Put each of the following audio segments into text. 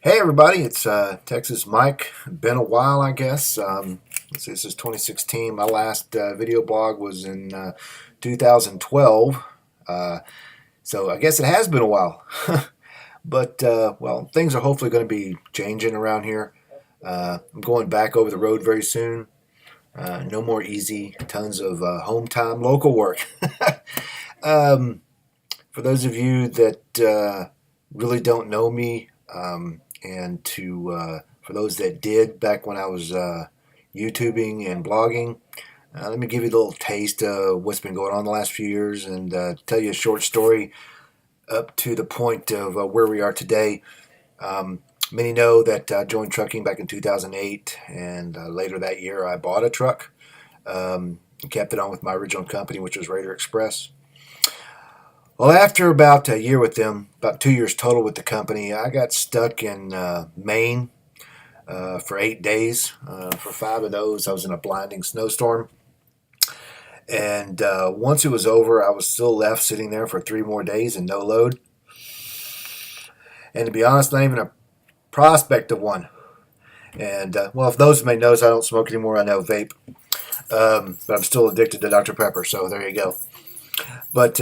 Hey everybody, it's Texas Mike. Been a while, I guess. Let's see, this is 2016. My last video blog was in 2012, so I guess it has been a while. But well, things are hopefully going to be changing around here. I'm going back over the road very soon. No more easy, tons of home time, local work. um, for those of you that really don't know me, and to for those that did back when I was YouTubing and blogging, let me give you a little taste of what's been going on the last few years and tell you a short story up to the point of where we are today. Um, Many know that I joined trucking back in 2008, and later that year I bought a truck. Kept it on with my original company, which was Raider Express. Well, after about a year with them, about 2 years total with the company, I got stuck in Maine for 8 days. For five of those, I was in a blinding snowstorm. And once it was over, I was still left sitting there for 3 more days and no load. And to be honest, not even a prospect of one. And well, if those may knows, I don't smoke anymore. I know vape, but I'm still addicted to Dr. Pepper. So there you go. But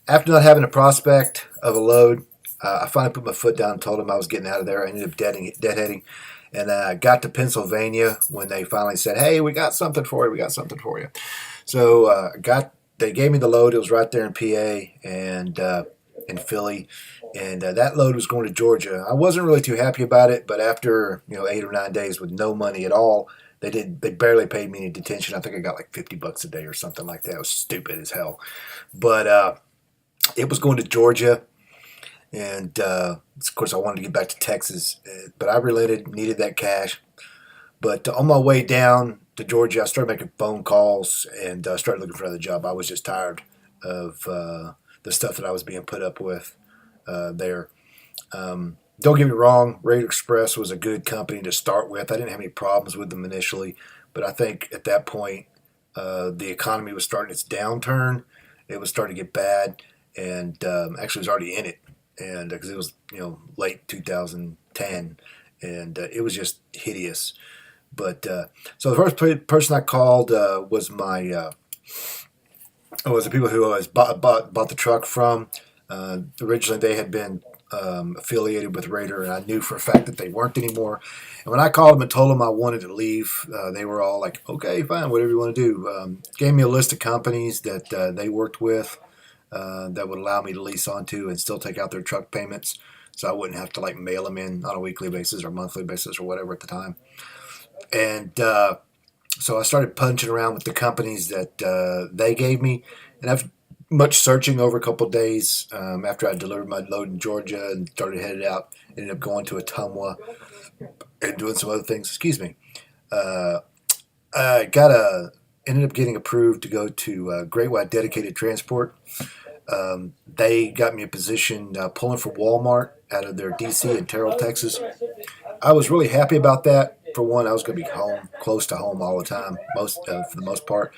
after not having a prospect of a load, I finally put my foot down and told them I was getting out of there. I ended up deadheading. And I got to Pennsylvania when they finally said, "Hey, we got something for you. We got something for you." So they gave me the load. It was right there in PA and in Philly, and that load was going to Georgia. I wasn't really too happy about it, but after 8 or 9 days with no money at all, they barely paid me any detention. I think I got like $50 a day or something like that. It was stupid as hell, but it was going to Georgia. And of course, I wanted to get back to Texas, but I relented, needed that cash. But on my way down to Georgia, I started making phone calls and started looking for another job. I was just tired of the stuff that I was being put up with there. Don't get me wrong, Raider Express was a good company to start with. I didn't have any problems with them initially, but I think at that point, the economy was starting its downturn. It was starting to get bad, and actually was already in it, and because it was late 2010, and it was just hideous. But so the first person I called was the people who I was bought the truck from. Originally, they had been affiliated with Raider, and I knew for a fact that they weren't anymore. And when I called them and told them I wanted to leave, they were all like, "Okay, fine, whatever you want to do." Gave me a list of companies that they worked with that would allow me to lease onto and still take out their truck payments, so I wouldn't have to like mail them in on a weekly basis or monthly basis or whatever at the time. And so I started punching around with the companies that they gave me, and after much searching over a couple of days, after I delivered my load in Georgia and started headed out, ended up going to Ottumwa and doing some other things. Excuse me. Uh, I ended up getting approved to go to Great White Dedicated Transport. They got me a position pulling for Walmart out of their DC in Terrell, Texas. I was really happy about that. For one, I was going to be home, close to home all the time, for the most part,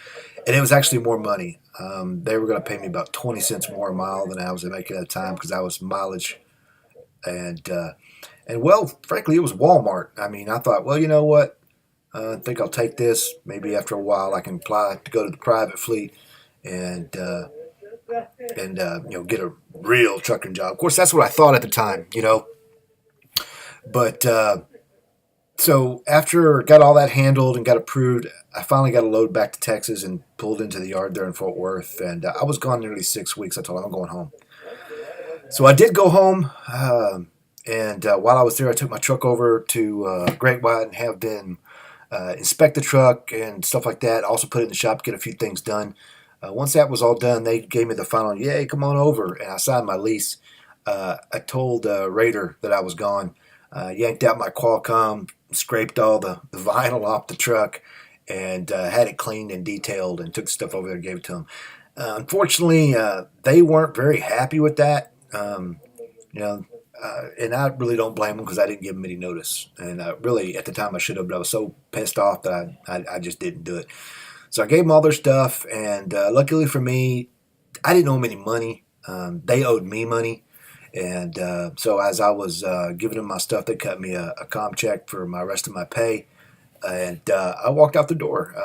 and it was actually more money. They were going to pay me about 20 cents more a mile than I was making at the time because I was mileage, and well, frankly, it was Walmart. I mean, I thought, well, you know what? I think I'll take this. Maybe after a while, I can apply to go to the private fleet and get a real trucking job. Of course, that's what I thought at the time. But so after got all that handled and got approved, I finally got a load back to Texas and pulled into the yard there in Fort Worth. And I was gone nearly 6 weeks. I told them I'm going home. So I did go home. And while I was there, I took my truck over to Great White and have them inspect the truck and stuff like that. Also put it in the shop, get a few things done. Once that was all done, they gave me the final, "Yay, come on over." And I signed my lease. I told Raider that I was gone. Yanked out my Qualcomm, scraped all the vinyl off the truck, and had it cleaned and detailed, and took stuff over there and gave it to them. Unfortunately, they weren't very happy with that. And I really don't blame them because I didn't give them any notice. And really, at the time, I should have, but I was so pissed off that I just didn't do it. So I gave them all their stuff, and luckily for me, I didn't owe them any money. They owed me money. And so as I was giving them my stuff, they cut me a comp check for my rest of my pay, and I walked out the door.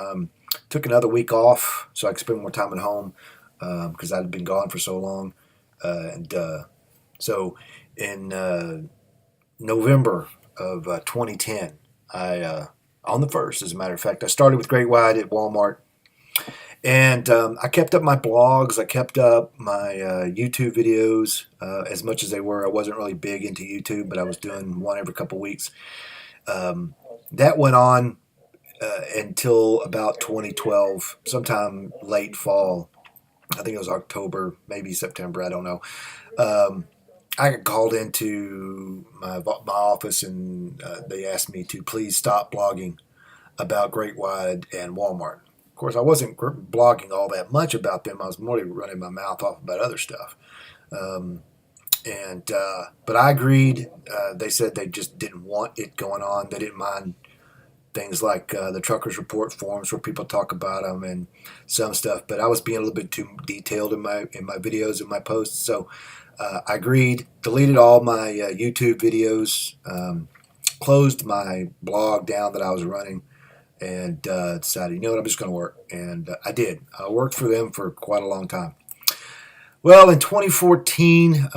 Took another week off so I could spend more time at home because I'd been gone for so long. And so in November of 2010, on the 1st, as a matter of fact, I started with Great White at Walmart. And I kept up my blogs. I kept up my YouTube videos as much as they were. I wasn't really big into YouTube, but I was doing one every couple weeks. That went on until about 2012, sometime late fall. I think it was October, maybe September. I don't know. I got called into my office, and they asked me to please stop blogging about Great Wide and Walmart. Of course, I wasn't blogging all that much about them. I was more running my mouth off about other stuff. But I agreed. They said they just didn't want it going on. They didn't mind things like the truckers report forums where people talk about them and some stuff. But I was being a little bit too detailed in my videos and my posts, so I agreed. Deleted all my YouTube videos. Closed my blog down that I was running, and decided, you know what, I'm just going to work. And I did. I worked for them for quite a long time. Well, in 2014,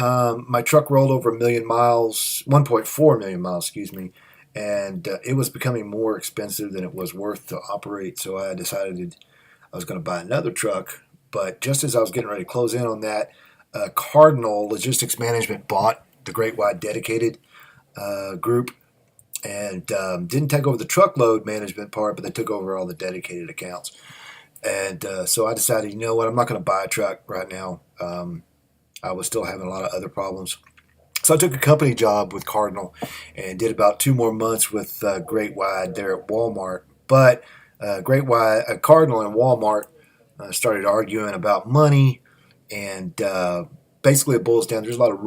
my truck rolled over 1 million miles, 1.4 million miles, excuse me, and it was becoming more expensive than it was worth to operate. So I decided I was going to buy another truck. But just as I was getting ready to close in on that, Cardinal Logistics Management bought the Great Wide Dedicated group, and didn't take over the truckload management part, but they took over all the dedicated accounts. And so I decided, you know what, I'm not going to buy a truck right now. I was still having a lot of other problems. So I took a company job with Cardinal and did about 2 more months with Great Wide there at Walmart. But Cardinal and Walmart started arguing about money, and basically it boils down. There's a lot of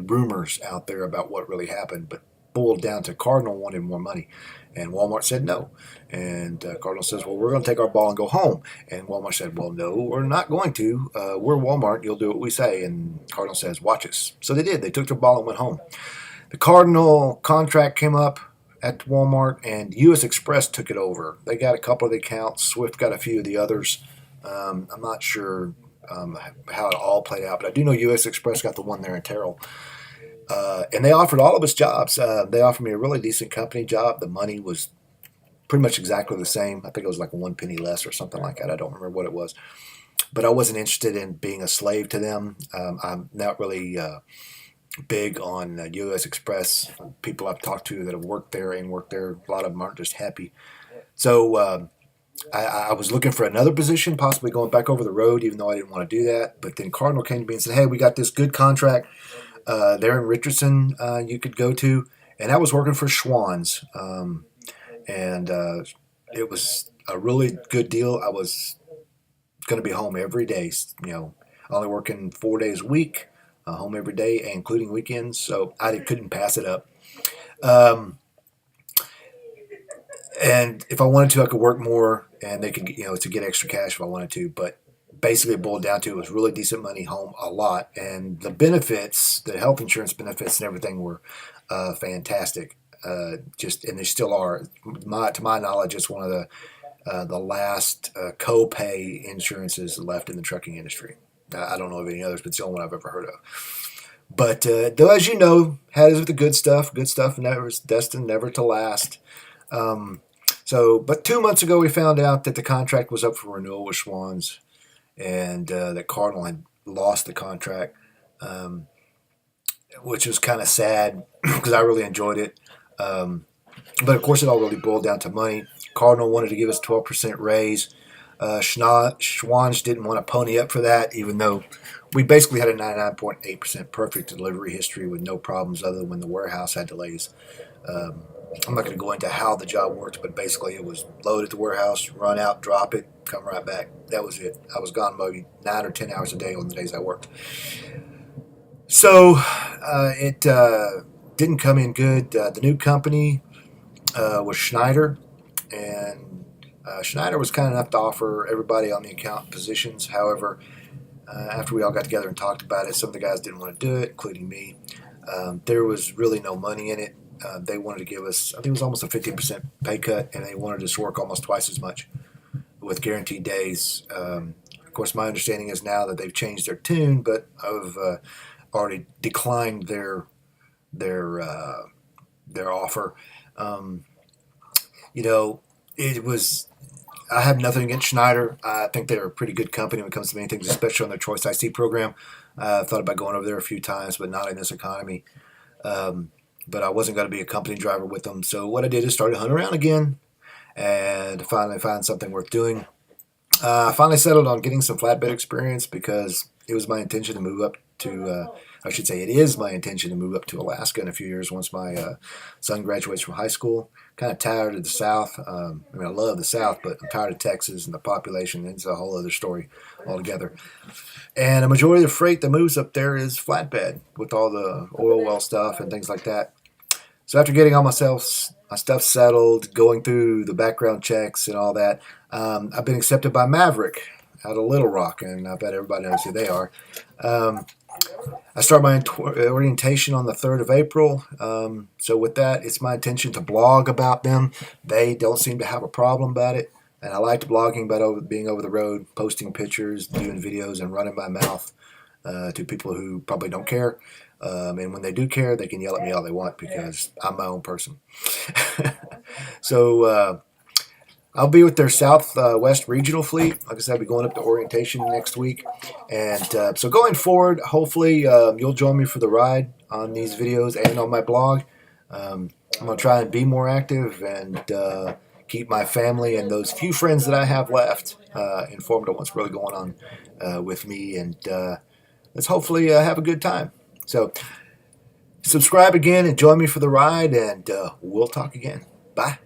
rumors out there about what really happened, but boiled down to Cardinal wanted more money, and Walmart said no. And Cardinal says, well, we're going to take our ball and go home. And Walmart said, well, no, we're not going to. We're Walmart. You'll do what we say. And Cardinal says, watch us. So they did. They took their ball and went home. The Cardinal contract came up at Walmart, and U.S. Express took it over. They got a couple of the accounts. Swift got a few of the others. I'm not sure how it all played out, but I do know U.S. Express got the one there in Terrell. And they offered all of us jobs. They offered me a really decent company job. The money was pretty much exactly the same. I think it was like 1 penny less or something like that. I don't remember what it was. But I wasn't interested in being a slave to them. I'm not really big on U.S. Express. People I've talked to that have worked there, a lot of them aren't just happy. So I was looking for another position, possibly going back over the road, even though I didn't want to do that. But then Cardinal came to me and said, hey, we got this good contract there in Richardson you could go to. And I was working for Schwann's. And it was a really good deal. I was going to be home every day, only working 4 days a week, home every day, including weekends. So I couldn't pass it up. And if I wanted to, I could work more, and they could, to get extra cash if I wanted to. But basically, it boiled down to it was really decent money, home a lot, and the benefits, the health insurance benefits, and everything were fantastic. And they still are. To my knowledge, it's one of the last co-pay insurances left in the trucking industry. I don't know of any others, but it's the only one I've ever heard of. But though, as you know, how it is with the good stuff never is destined never to last. But 2 months ago, we found out that the contract was up for renewal with Schwann's, and that Cardinal had lost the contract, which was kind of sad because I really enjoyed it. But of course, it all really boiled down to money. Cardinal wanted to give us 12% raise. Schwann's didn't want to pony up for that, even though we basically had a 99.8% perfect delivery history with no problems other than when the warehouse had delays. I'm not going to go into how the job worked, but basically it was load at the warehouse, run out, drop it, come right back. That was it. I was gone maybe 9 or 10 hours a day on the days I worked. So it didn't come in good. The new company was Schneider, and Schneider was kind enough to offer everybody on the account positions. However, After we all got together and talked about it, some of the guys didn't want to do it, including me. There was really no money in it. They wanted to give us, I think it was almost a 50% pay cut, and they wanted us to work almost twice as much with guaranteed days. Of course, my understanding is now that they've changed their tune, but I've already declined their offer. You know, it was. I have nothing against Schneider. I think they're a pretty good company when it comes to many things, especially on their Choice IC program. I thought about going over there a few times, but not in this economy. But I wasn't going to be a company driver with them. So what I did is started hunting around again and finally found something worth doing. I finally settled on getting some flatbed experience because it was my intention to move up to, I should say it is my intention to move up to Alaska in a few years once my son graduates from high school. Kind of tired of the South. I mean, I love the South, but I'm tired of Texas and the population. It's a whole other story altogether. And a majority of the freight that moves up there is flatbed with all the oil well stuff and things like that. So after getting all my stuff settled, going through the background checks and all that, I've been accepted by Maverick out of Little Rock, and I bet everybody knows who they are. I start my orientation on the 3rd of April. So with that, it's my intention to blog about them. They don't seem to have a problem about it. And I liked blogging about being over the road, posting pictures, doing videos, and running my mouth to people who probably don't care. And when they do care, they can yell at me all they want because I'm my own person. So I'll be with their Southwest Regional Fleet. Like I said, I'll be going up to orientation next week. And so going forward, hopefully you'll join me for the ride on these videos and on my blog. I'm going to try and be more active and keep my family and those few friends that I have left informed of what's really going on with me. And let's hopefully have a good time. So subscribe again and join me for the ride, and we'll talk again. Bye.